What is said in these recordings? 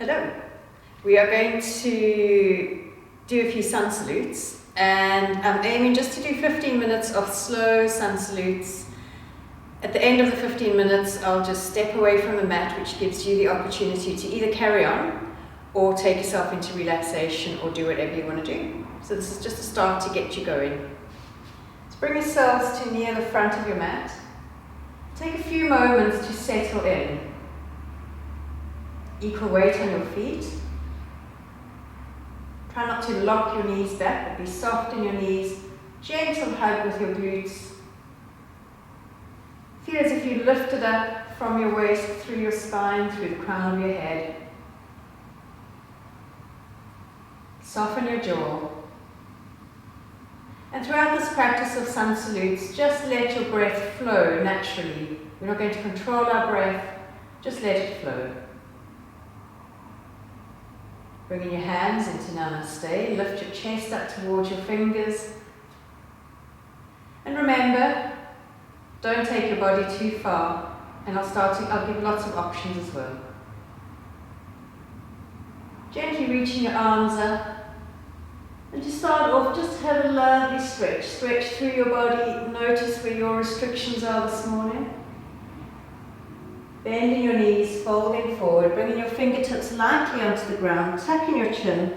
Hello. We are going to do a few sun salutes, and I'm aiming just to do 15 minutes of slow sun salutes. At the end of the 15 minutes, I'll just step away from the mat, which gives you the opportunity to either carry on or take yourself into relaxation or do whatever you want to do. So this is just a start to get you going. So bring yourselves to near the front of your mat. Take a few moments to settle in. Equal weight on your feet. Try not to lock your knees back, but be soft in your knees. Gentle hug with your glutes. Feel as if you lifted up from your waist through your spine, through the crown of your head. Soften your jaw. And throughout this practice of sun salutes, just let your breath flow naturally. We're not going to control our breath, just let it flow. Bringing your hands into Namaste, lift your chest up towards your fingers. And remember, don't take your body too far, and I'll give lots of options as well. Gently reaching your arms up, and to start off, just have a lovely stretch. Stretch through your body, notice where your restrictions are this morning. Bending your knees, folding forward, bringing your fingertips lightly onto the ground, tucking your chin.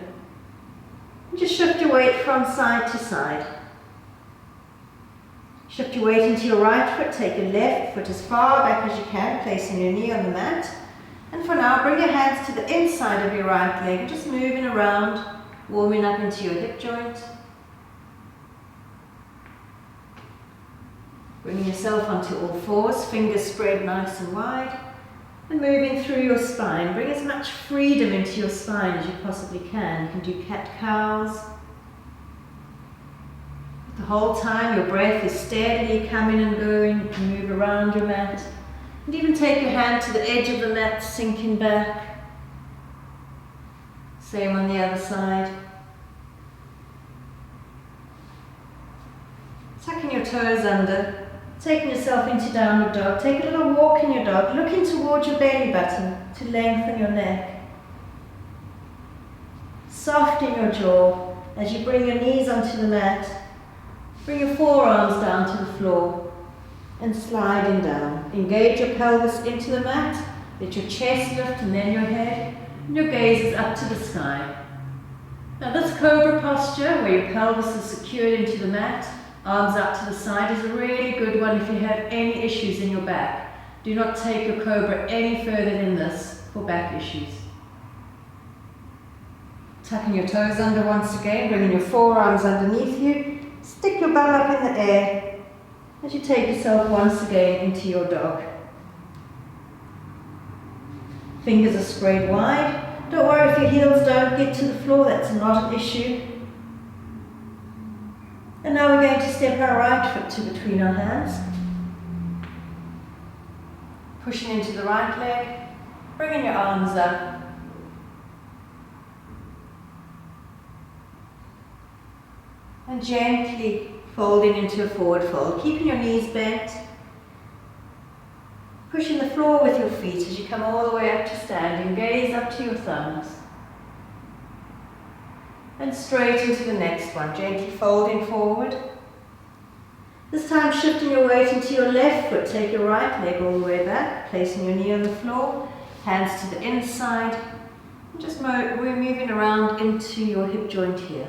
And just shift your weight from side to side. Shift your weight into your right foot, take your left foot as far back as you can, placing your knee on the mat. And for now, bring your hands to the inside of your right leg, just moving around, warming up into your hip joint. Bringing yourself onto all fours, fingers spread nice and wide, and moving through your spine. Bring as much freedom into your spine as you possibly can. You can do cat-cows. The whole time your breath is steadily coming and going. You can move around your mat, and even take your hand to the edge of the mat, sinking back. Same on the other side. Tucking your toes under. Taking yourself into downward dog. Take a little walk in your dog, looking towards your belly button to lengthen your neck. Soften your jaw as you bring your knees onto the mat. Bring your forearms down to the floor and sliding down. Engage your pelvis into the mat. Let your chest lift and then your head. And your gaze is up to the sky. Now this cobra posture, where your pelvis is secured into the mat, arms up to the side, is a really good one if you have any issues in your back. Do not take your cobra any further than this for back issues. Tucking your toes under once again, bringing your forearms underneath you. Stick your bum up in the air as you take yourself once again into your dog. Fingers are spread wide. Don't worry if your heels don't get to the floor, that's not an issue. And now we're going to step our right foot to between our hands. Pushing into the right leg, bringing your arms up. And gently folding into a forward fold, keeping your knees bent. Pushing the floor with your feet as you come all the way up to standing, gaze up to your thumbs. And straight into the next one, gently folding forward. This time shifting your weight into your left foot, take your right leg all the way back, placing your knee on the floor, hands to the inside, and just we're moving around into your hip joint here.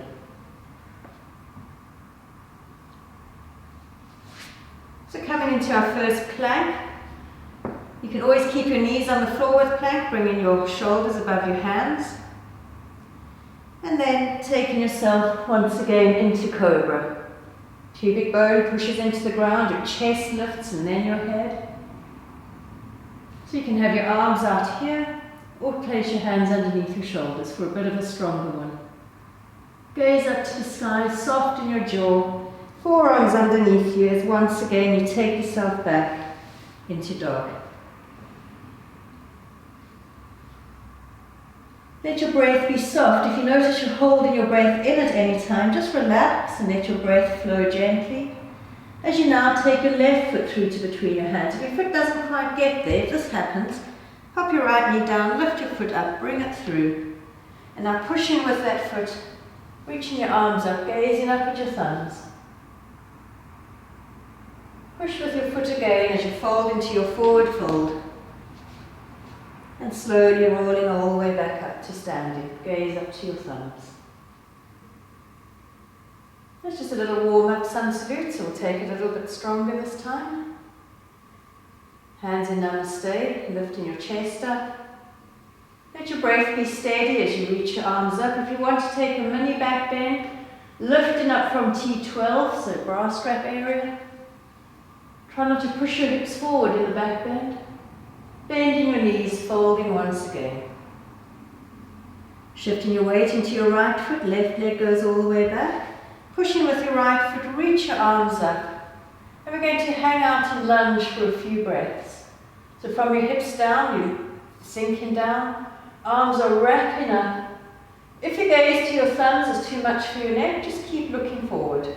So coming into our first plank, you can always keep your knees on the floor with plank, bringing your shoulders above your hands. And then taking yourself once again into cobra. Pubic bone pushes into the ground, your chest lifts and then your head. So you can have your arms out here or place your hands underneath your shoulders for a bit of a stronger one. Gaze up to the sky, soften your jaw, forearms underneath you as once again you take yourself back into dog. Let your breath be soft. If you notice you're holding your breath in at any time, just relax and let your breath flow gently. As you now take your left foot through to between your hands. If your foot doesn't quite get there, if this happens, Pop your right knee down, lift your foot up, bring it through. And now push in with that foot, reaching your arms up, gazing up at your thumbs. Push with your foot again as you fold into your forward fold. And slowly rolling all the way back up to standing. Gaze up to your thumbs. That's just a little warm-up sun salute, so we'll take it a little bit stronger this time. Hands in namaste, lifting your chest up. Let your breath be steady as you reach your arms up. If you want to take a mini back bend, lifting up from T12, so bra strap area. Try not to push your hips forward in the back bend. Bending your knees, folding once again. Shifting your weight into your right foot, left leg goes all the way back. Pushing with your right foot, reach your arms up. And we're going to hang out and lunge for a few breaths. So from your hips down, you sinking down. Arms are wrapping up. If your gaze to your thumbs is too much for your neck, just keep looking forward.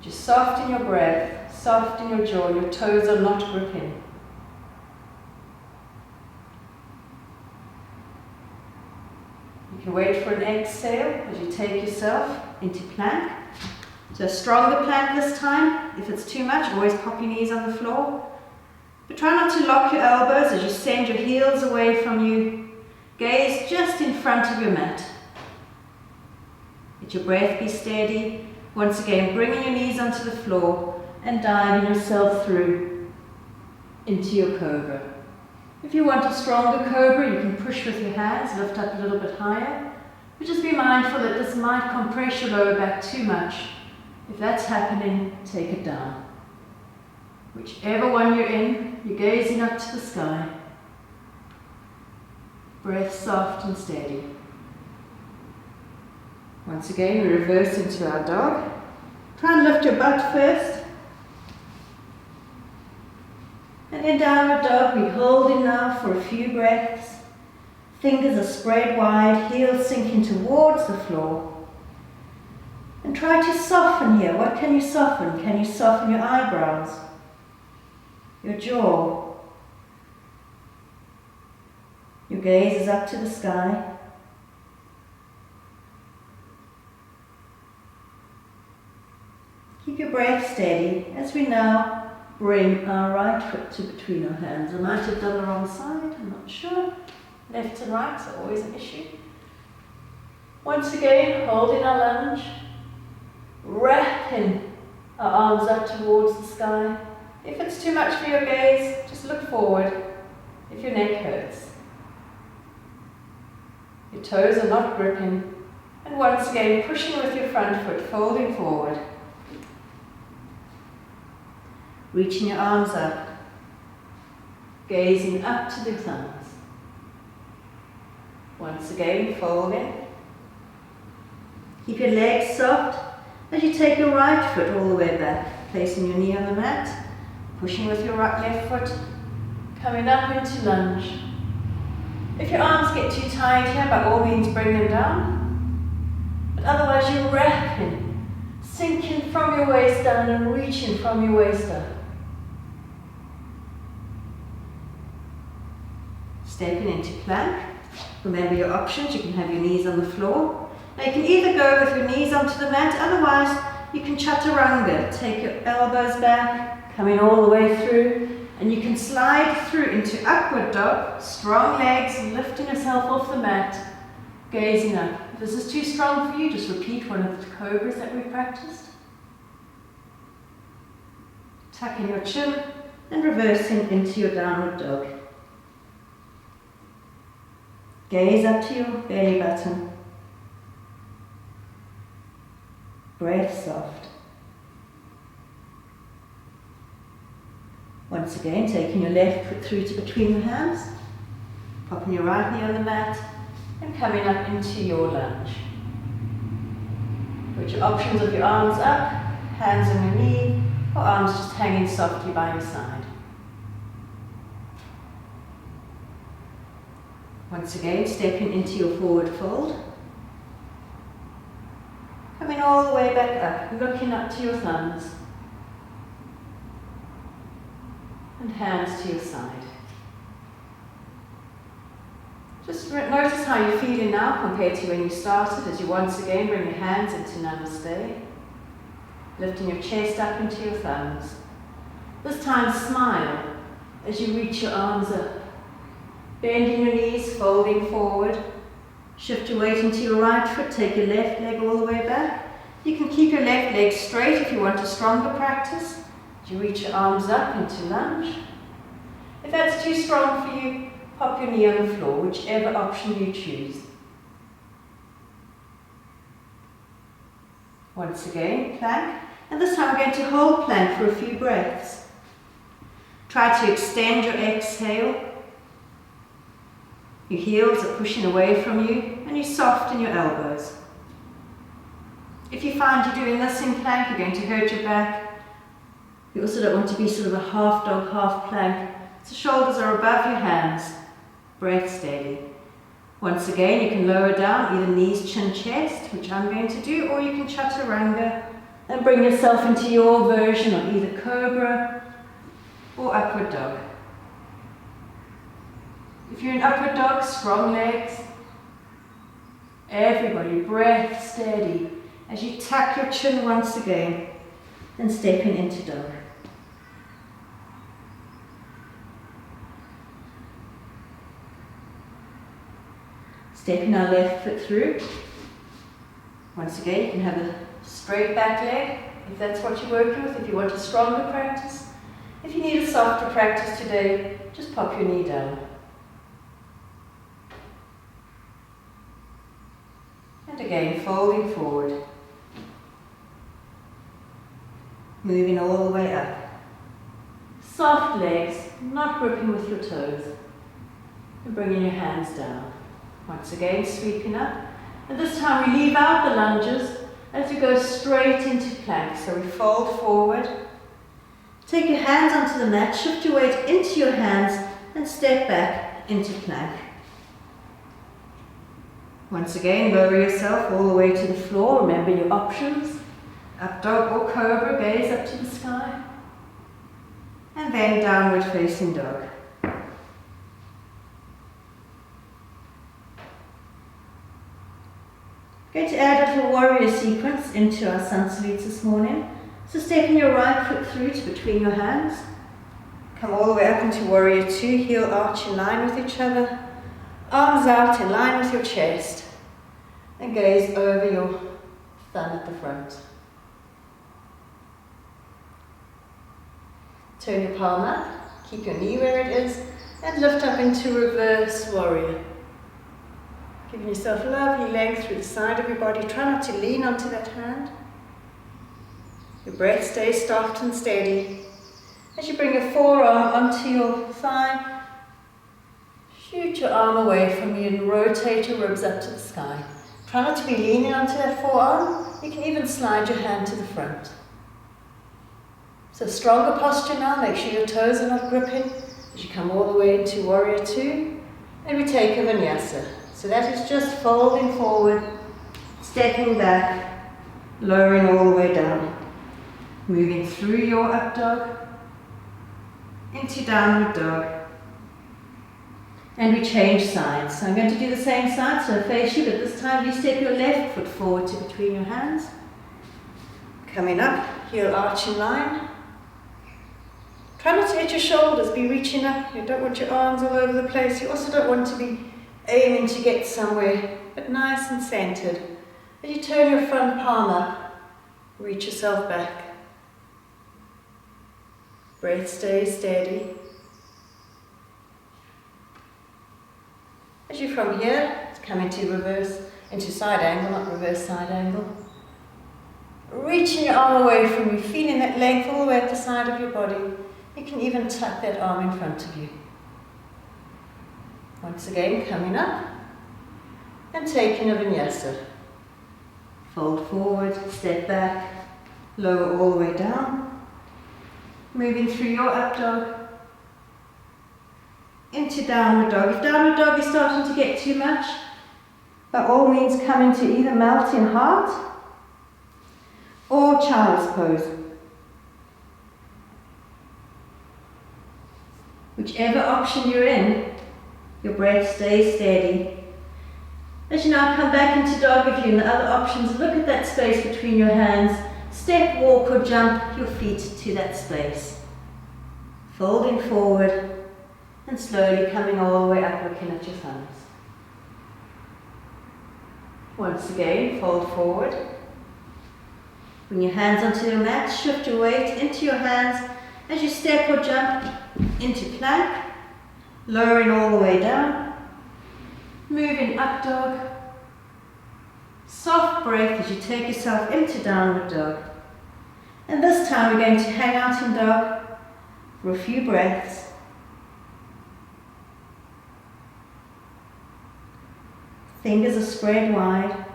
Just soften your breath, soften your jaw, your toes are not gripping. You can wait for an exhale as you take yourself into plank. So a stronger plank this time. If it's too much, always pop your knees on the floor. But try not to lock your elbows as you send your heels away from you. Gaze just in front of your mat. Let your breath be steady. Once again, bringing your knees onto the floor and diving yourself through into your cobra. If you want a stronger cobra, you can push with your hands, lift up a little bit higher. But just be mindful that this might compress your lower back too much. If that's happening, take it down. Whichever one you're in, you're gazing up to the sky. Breath soft and steady. Once again, we reverse into our dog. Try and lift your butt first. And in downward dog, we hold in now for a few breaths. Fingers are spread wide, heels sinking towards the floor. And try to soften here. What can you soften? Can you soften your eyebrows? Your jaw? Your gaze is up to the sky. Keep your breath steady as we now bring our right foot to between our hands. I might have done the wrong side, I'm not sure. Left and right is always an issue. Once again, holding our lunge, wrapping our arms up towards the sky. If it's too much for your gaze, just look forward if your neck hurts. Your toes are not gripping. And once again, pushing with your front foot, folding forward. Reaching your arms up, gazing up to the thumbs. Once again, folding. Keep your legs soft as you take your right foot all the way back, placing your knee on the mat, pushing with your left foot, coming up into lunge. If your arms get too tight here, by all means bring them down. But otherwise you're wrapping, sinking from your waist down and reaching from your waist up. Stepping into plank. Remember your options, you can have your knees on the floor. Now you can either go with your knees onto the mat, otherwise you can chaturanga. Take your elbows back, coming all the way through, and you can slide through into upward dog, strong legs, lifting yourself off the mat, gazing up. If this is too strong for you, just repeat one of the cobras that we practiced. Tucking your chin and reversing into your downward dog. Gaze up to your belly button. Breath soft. Once again, taking your left foot through to between your hands, popping your right knee on the mat, and coming up into your lunge. Put your options of your arms up, hands on your knee, or arms just hanging softly by your side. Once again, stepping into your forward fold. Coming all the way back up, looking up to your thumbs. And hands to your side. Just notice how you're feeling now compared to when you started, as you once again bring your hands into Namaste, lifting your chest up into your thumbs. This time smile as you reach your arms up, bending your knees, folding forward. Shift your weight into your right foot, take your left leg all the way back. You can keep your left leg straight if you want a stronger practice. As you reach your arms up into lunge. If that's too strong for you, pop your knee on the floor, whichever option you choose. Once again, plank. And this time we're going to hold plank for a few breaths. Try to extend your exhale. Your heels are pushing away from you and you soften your elbows. If you find you're doing this in plank, you're going to hurt your back. You also don't want to be sort of a half dog, half plank. So shoulders are above your hands. Breath steady. Once again, you can lower down either knees, chin, chest, which I'm going to do, or you can chaturanga and bring yourself into your version of either cobra or upward dog. If you're in upward dog, strong legs. Everybody, breath steady as you tuck your chin once again and stepping into dog. Stepping our left foot through. Once again, you can have a straight back leg if that's what you're working with, if you want a stronger practice. If you need a softer practice today, just pop your knee down. And again, folding forward. Moving all the way up. Soft legs, not gripping with your toes. And bringing your hands down. Once again, sweeping up. And this time we leave out the lunges as we go straight into plank. So we fold forward. Take your hands onto the mat, shift your weight into your hands and step back into plank. Once again, lower yourself all the way to the floor. Remember your options. Up dog or cobra, gaze up to the sky. And then downward facing dog. Going to add a little warrior sequence into our sun salutes this morning. So stepping your right foot through to between your hands. Come all the way up into warrior two, heel arch in line with each other. Arms out in line with your chest. And gaze over your thumb at the front. Turn your palm up, keep your knee where it is, and lift up into reverse warrior. Giving yourself lovely length through the side of your body. Try not to lean onto that hand. Your breath stays soft and steady. As you bring your forearm onto your thigh, shoot your arm away from you and rotate your ribs up to the sky. Try not to be leaning onto that forearm. You can even slide your hand to the front. So stronger posture now. Make sure your toes are not gripping as you come all the way into warrior two. And we take a vinyasa. So that is just folding forward, stepping back, lowering all the way down. Moving through your up dog, into downward dog. And we change sides. So I'm going to do the same side, so I face you, but this time you step your left foot forward to between your hands. Coming up, heel arch in line. Try not to hit your shoulders, be reaching up. You don't want your arms all over the place. You also don't want to be aiming to get somewhere, but nice and centered. As you turn your front palm up, reach yourself back. Breath stays steady. As you from here, come into reverse, into side angle, not reverse side angle. Reaching your arm away from you, feeling that length all the way up the side of your body. You can even tuck that arm in front of you. Once again, coming up and taking a vinyasa. Fold forward, step back, lower all the way down. Moving through your up dog into downward dog. If downward dog is starting to get too much, by all means come into either melting heart or child's pose. Whichever option you're in Your breath stays steady. As you now come back into dog, if you're in the other options, look at that space between your hands. Step, walk or jump your feet to that space. Folding forward and slowly coming all the way up, looking at your thumbs. Once again, fold forward. Bring your hands onto your mat, shift your weight into your hands as you step or jump into plank, lowering all the way down, moving up dog. Soft breath as you take yourself into downward dog. And this time we're going to hang out in dog for a few breaths. Fingers are spread wide.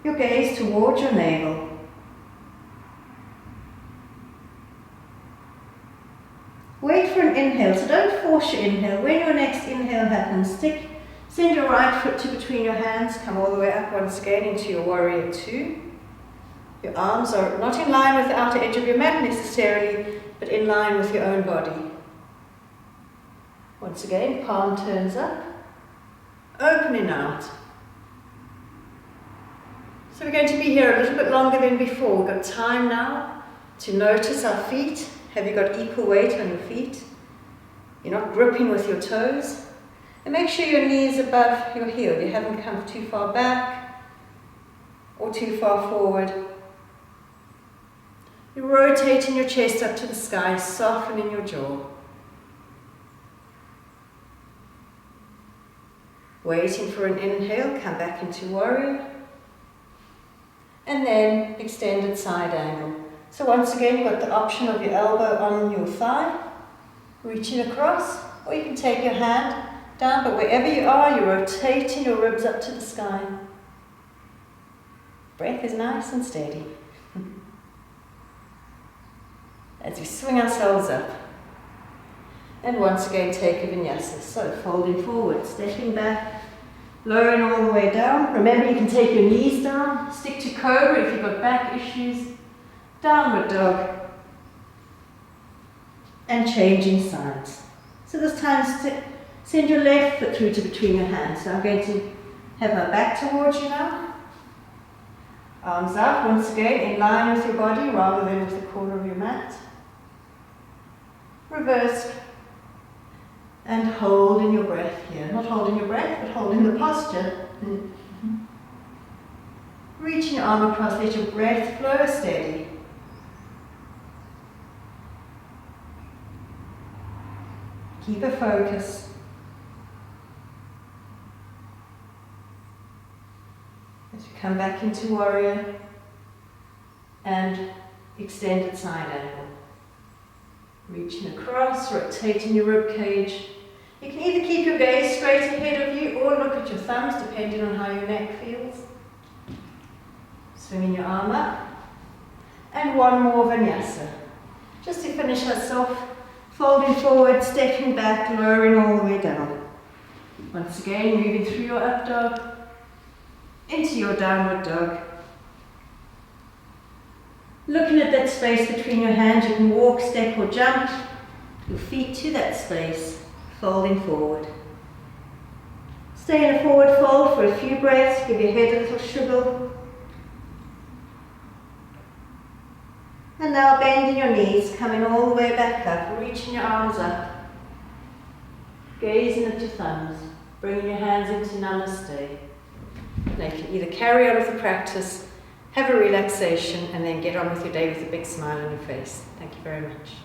Your gaze towards your navel. Wait for an inhale, so don't force your inhale. When your next inhale happens, send your right foot to between your hands, come all the way up once again into your warrior two. Your arms are not in line with the outer edge of your mat necessarily, but in line with your own body. Once again, palm turns up, opening out. So we're going to be here a little bit longer than before. We've got time now to notice our feet. Have you got equal weight on your feet? You're not gripping with your toes. And make sure your knee is above your heel. You haven't come too far back or too far forward. You're rotating your chest up to the sky, softening your jaw. Waiting for an inhale, come back into warrior. And then extended side angle. So once again, you've got the option of your elbow on your thigh, reaching across, or you can take your hand down, but wherever you are, you're rotating your ribs up to the sky. Breath is nice and steady. As we swing ourselves up. And once again, take a vinyasa. So folding forward, stepping back, lowering all the way down. Remember, you can take your knees down, stick to cobra if you've got back issues. Downward dog. And changing sides. So this time, send your left foot through to between your hands. So I'm going to have my back towards you now. Arms up, once again, in line with your body rather than with the corner of your mat. Reverse. And holding your breath here. Not holding your breath, but holding the posture. Reaching your arm across, let your breath flow steady. Keep a focus. As you come back into warrior and extended side angle. Reaching across, rotating your rib cage. You can either keep your gaze straight ahead of you or look at your thumbs depending on how your neck feels. Swinging your arm up. And one more vinyasa. Just to finish us off, folding forward, stepping back, lowering all the way down. Once again, moving through your up dog, into your downward dog. Looking at that space between your hands, you can walk, step or jump your feet to that space, folding forward. Stay in a forward fold for a few breaths, give your head a little shrivel. And now bending your knees, coming all the way back up, reaching your arms up, gazing at your thumbs, bringing your hands into namaste. Now you can either carry on with the practice, have a relaxation, and then get on with your day with a big smile on your face. Thank you very much.